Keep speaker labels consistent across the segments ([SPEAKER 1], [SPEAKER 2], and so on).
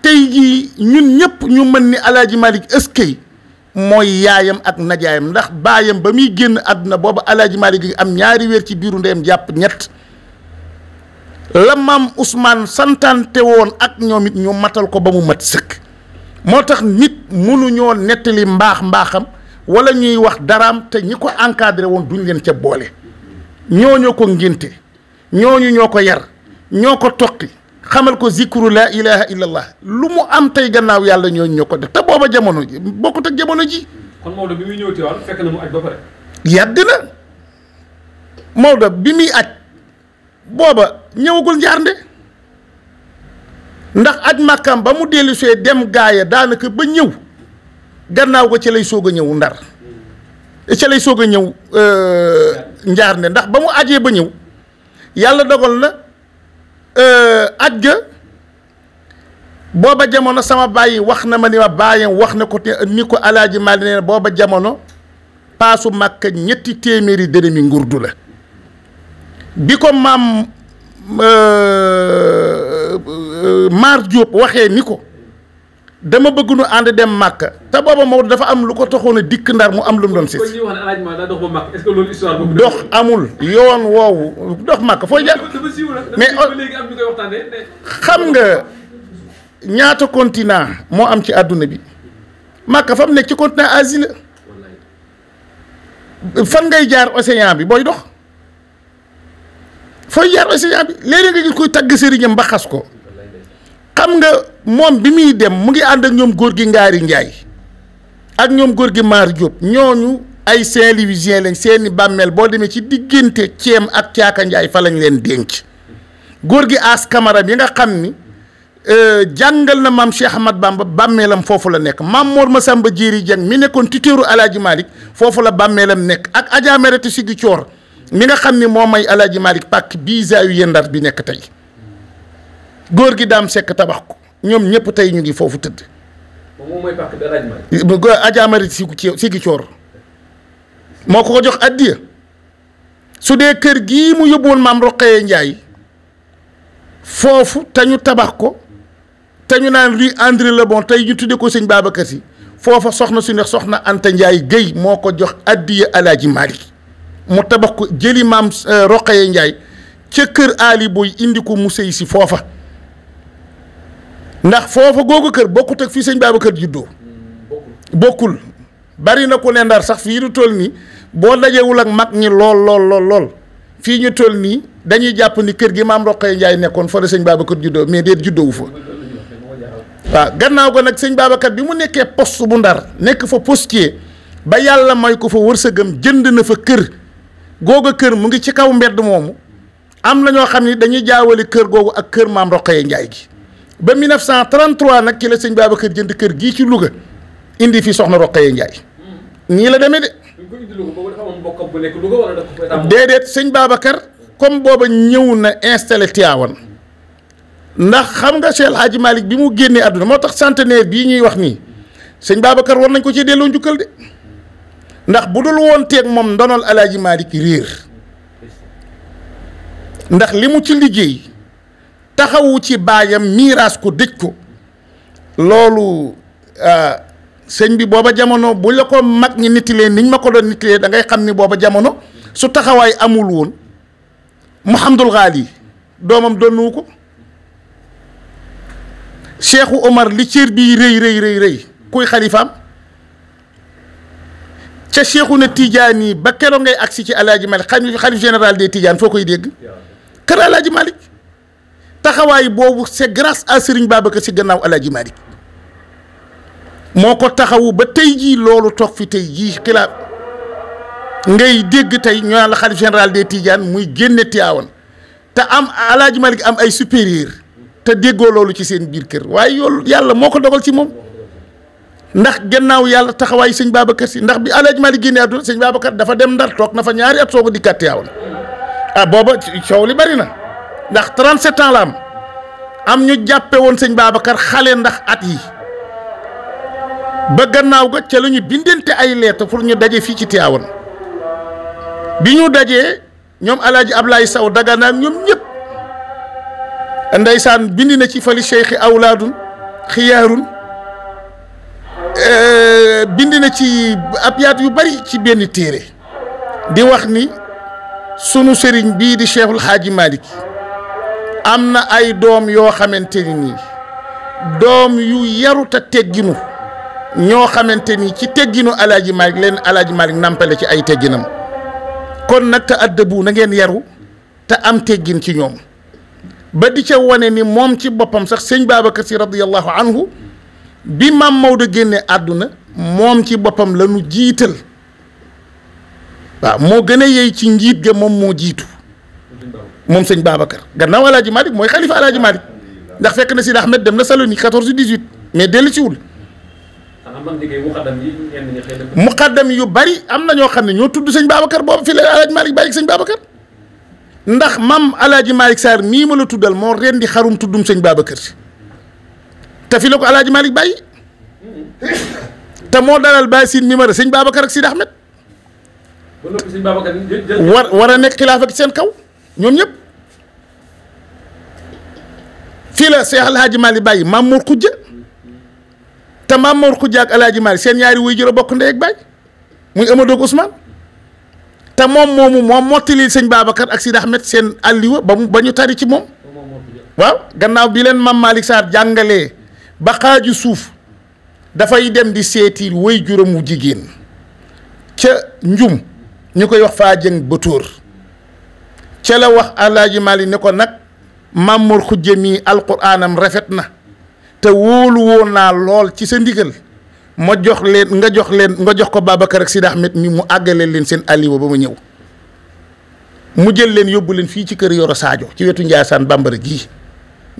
[SPEAKER 1] tax tey jii ñun ñëpp ñu mën ni Alaaji Malick ëskey mooy yaayam ak najaayam ndax baayam ba muy génn àdduna booba Alaaji Malick gi am ñaari weer ci biiru ndeyam jàpp ñett la maam Ousmane santante woon ak ñoom it ñu matal ko ba mu mat sëkk moo tax nit mënuñoo nettali mbaaxam wala ñuy wax daraam te ñi ko encadré woon duñ leen ca boole ñooñu ko ngénte ñooñu ñoo ko yar ñoo ko toqi xamal ko zikru la ilaha illallah lu mu am tey gannaaw yàlla ñooñu ñoo ko def te booba jamono ji bokkut ak jamono ji.
[SPEAKER 2] kon Maodo bi muy ñëw Tiwaawan fekk na mu aj ba pare.
[SPEAKER 1] yàgg na Maodo bi muy aj booba ñëwagul njaarnde ndax aj màkkam ba mu dellu see dem gaaya daanaka ba ñëw gannaaw ko ci lay soog a ñëw ndar ci lay soog a ñëw njaarnde ndax ba mu ajee ba ñëw yàlla dogal na aj ga booba jamono sama bàyyi wax na ma ni ma bàyyam wax na ko ni ko Alaaji Maalik nee na booba jamono paasu Màkka 200 dërëmi ngurdu la bi ko maam Maar Diop waxee ni ko dama bëgg nu ànd dem Màkka te booba Maodo dafa am lu ko taxoon a dikk ndar mu am lu mu doon sis dox amul yoon woowu dox Màkka fooy jaar mais xam nga ñaata continent moo am ci àdduna bi Màkka fa mu nekk ci continent Asie la fan ngay jaar océan bi booy dox fooy jaar océan bi léeg-léeg nga gis kuy tagg sëriñam ba xas ko xam nga moom bi muy dem mu ngi ànd ak ñoom góor gi Ngaari Njaay ak ñoom góor gi Maar Diop ñooñu ay Saint-Louisien lañ seeni bàmmeel boo demee ci diggante Ceem ak Caaka Njaay fa lañ leen dénc góor gi As Camara bi nga xam ni jàngal na maam Cheikh Ahmad Bamba bàmmeelam foofu la nekk maam Mor Masamba Jéeri Jeng mi nekkoon tuteeru Alaaji Malick foofu la bàmmeelam nekk ak Adja Merete Sigi Coor mi nga xam ni moo may Alaaji Malick pàkk bii zaayu yëndar bi nekk tey góor gi Daam Sekk tabax ko ñoom ñëpp tey ñu ngi foofu tëdd.
[SPEAKER 2] moom mooy pàkk bi Alaaji Malick.
[SPEAKER 1] Adja Merete Sigi Coor moo ko jox addiya su dee kër gii mu yóbbuwoon maam Roqaya Njaay foofu te ñu tabax ko te ñu naan rue André Le Bon tey ñu tudde ko sëñ Babacar Si foofa soxna su neex soxna Anta Njaay Géy moo ko jox addiya Alaaji Malick mu tabax ko jëli maam Roqaya Njaay ca kër Ali Boy indi ko mu sëy si foofa ndax foofa googu kër bokkut ak fii sëñ Babacar juddoo bokkul bari na ko ne Ndar sax fii ñu toll nii boo dajewul ak mag ñi lool fii ñu toll nii dañuy jàpp ni kër gi maam Roqaya Njaay nekkoon fa la sëñ Babacar juddoo mais déet juddoowu fa waaw gannaaw ko nag sëñ Babacar bi mu nekkee poste bu Ndar nekk fa postier ba yàlla may ko fa wërsëgam jënd na fa kër googa kër mu ngi ci kaw mbedd moomu am na ñoo xam ni dañuy jaawale kër googu ak kër maam Roqaya Njaay gi ba 1933 nag ci la sëñ Babacar jënd kër gii ci Louga indi fi soxna Roqaya Njaay nii la demee de déedéet sëñ Babacar comme booba ñëw na installé Tivaouane ndax xam nga Cheikh El Hadji Malick bi mu génnee àdduna moo tax centenaire bii ñuy wax nii sëñ Babacar war nañ ko ci delloo njukkal de ndax bu dul woon teeg moom ndonol El Hadji Malick réer ndax li mu ci liggéey taxawu ci baayam miiraas ko dëj ko loolu sëñ bi booba jamono bu la ko mag ñi nittilee niñ ma ko doon nittilee da ngay xam ni booba jamono su taxawaay amul woon Mouhamadul Ghali doomam donnu ko Cheikhu Omar li cër bii rëy kuy xalifaam ca Cheikhu na Tidiane ba keroog ngay agsi ci Alaaji Malick xalif général des Tidiane foo koy dégg kër Alaaji Malick taxawaay boobu c'est grâce à Serigne Babacar Sy gannaaw Alaaji Malick moo ko taxawu ba tey jii loolu toog fi tey jii xilaat ngay dégg tey ñu naan la xalif général des Tidiane muy génne Tivaouane te am Alaaji Malick am ay supérieur te déggoo loolu ci seen biir kër waaye yoolu yàlla moo ko dogal ci moom ndax gannaaw yàlla taxawaay sëñ Babacar Sy ndax bi Alaaji Malick génne àdduna sëñ Babacar dafa dem Ndar toog na fa ñaari at soog a dikkaat Tivaouane booba coow li bari na ndax 37 ans la am ñu jàppe woon sëñ Babacar xale ndax at yi ba gannaaw ga ca la ñu bindante ay lettre pour ñu daje fii ci Tivaouane bi ñu dajee ñoom Alaaji Ablaye Sow Dagana ñoom ñëpp ndeysaan bindi na ci fali cheikhi awlaadun xiyaarun bind na ci abyaat yu bari ci benn téere di wax ni sunu sëriñ bii di Cheikhul Xaaji Malick am na ay doom yoo xamante ni nii doom yu yaruta tegginu ñoo xamante ni ci tegginu alaaji Malick leen alaaji Malick nampale ci ay tegginam kon nag te addabu na ngeen yaru te am teggin ci ñoom ba di ca wane ni moom ci boppam sax sëñ Babacar Si radiyallahu anhu bi maam Maodo génne àdduna moom ci boppam la nu jiital waaw moo gën a yey ci njiit ga moom moo jiitu moom sëñ Babacar gannaaw alaaji Malick mooy xalifa alaaji Malick ndax fekk na Sidi Ahmed dem na Salonique 14 18 mais dellu siwul muqaddam yu bari am na ñoo xam ne ñoo tudd sëñ Babacar boobu fi la alaaji Malick bàyyi sëñ Babacar ndax mam alaaji Malick Sarr mii ma la tuddal moo ren di xarum tuddum sëñ Babacar Si te fi la ko alaaji Malick bàyyi te moo dalal Baye Sine mi ma sëñ Babacar ak Sidi Ahmed war a nekk xilaafa ak seen kaw ñoom ñëpp fii la Seex alaaji Malick bàyyi Maam Mor Xujja te Maam Mor Xujja ak alaaji Malick seen ñaari wuy jur a bokk ndey ak baay muy Amadou ak Ousmane te moom moomu moom mottali sëñ Babacar ak Sidi Ahmed seen àlliwa ba ñu tari ci moom waaw gannaaw bi leen Maam Malick Sarr jàngalee ba xaaju suuf dafay dem di seeti way juramu jigéen ca njum ñu koy wax faa jëng ba tóor ca la wax alaaji Malick ne ko nag Maam Mor Xujja mii alquraanam rafet na te wóolu woon naa lool ci sa ndigal ma jox leen nga jox ko Babacar ak Sidi Ahmed mi mu àggale leen seen alliwa ba ma ñëw mu jël leen yóbbu leen fii ci kër Yoro Sadio ci wetu Njaasaan Bambara gii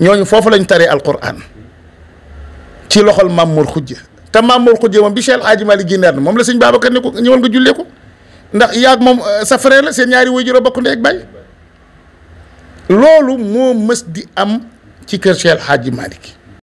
[SPEAKER 1] ñooñu foofu lañ taree alquran ci loxol Maam Mor Xujja te Maam Mor Xujja moom bi Cheikh Hadji Malick génnaat na moom la sëñ Babacar ne ko ñëwal nga jullee ko ndax yaag moom sa frère la seen ñaari waajur a bokk ndey ak baay loolu moo mës di am ci kër Cheikh Hadji Malick